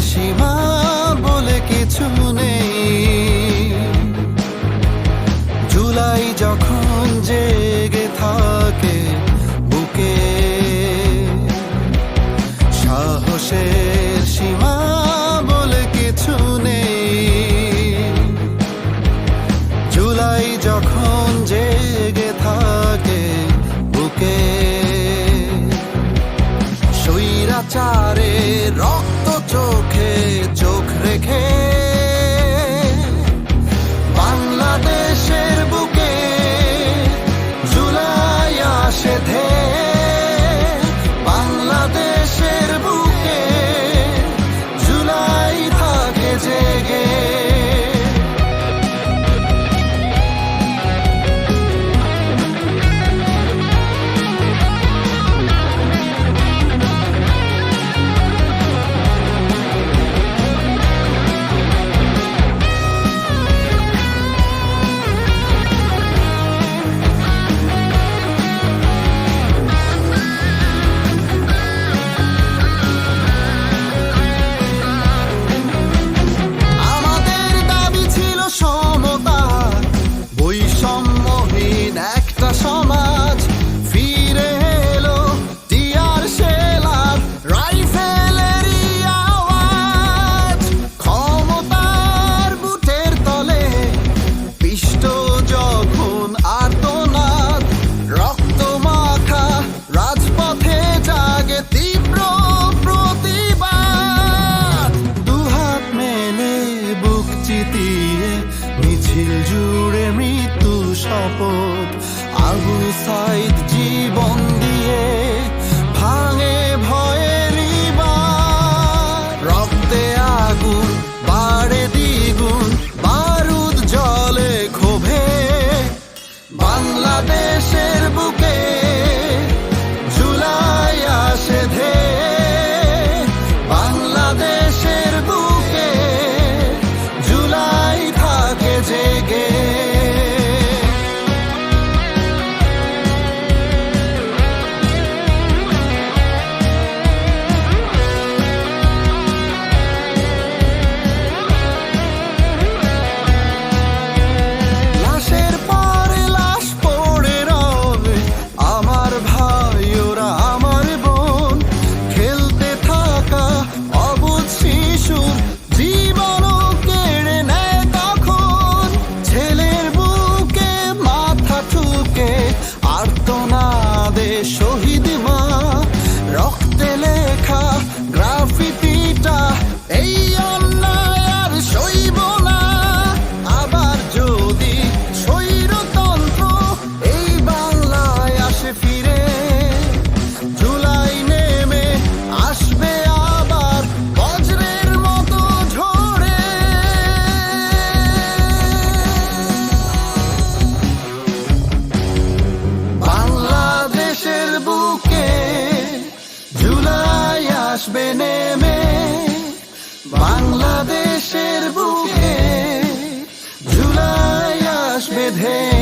সীমা বলে কিছু নেই। জুলাই যখন জেগে থাকে বুকে, সাহসের সীমা বলে কিছু নেই। জুলাই যখন জেগে থাকে বুকে, স্বৈরাচারে রক্ত চোখে চোখ রেখে বাংলাদেশের বুকে জুলাই আসে ধেয়ে। বাংলাদেশের বুকে জুলাই থাকে জেগে। সমাজ ফিরে এলো টিয়ার শেলার রাইফেলেরই আওয়াজ। ক্ষমতার বুটের তলে পিষ্ট যখন আর্তনাদ, রক্ত মাখা রাজপথে জাগে তীব্র প্রতিবাদ। দুহাত মেলে বুক চিতিয়ে মিছিল জুড়ে মৃত্যু শপথ। আবু সাইদ জীবন দিয়ে ভাঙে ভয়ের ইবাদ। রক্তে আগুন বাড়ে দ্বিগুণ, বারুদ জ্বলে ক্ষোভে। বাংলাদেশের বুকে জুলাই আসে ধেয়ে। বাংলাদেশের বুকে জুলাই থাকে জেগে। শহীদ মা রক্তে লেখা গ্রাফিতিটা, এই অন্যায় আর সইব না। আবার যদি স্বৈরতন্ত্র এই বাংলায় আসে ফিরে, জুলাই নেমে আসবে আবার বজ্রের মতো ঝরে। বাংলাদেশের বুকে জুলাই আসবে নেমে। বাংলাদেশের বুকে জুলাই আসবে ধেয়ে।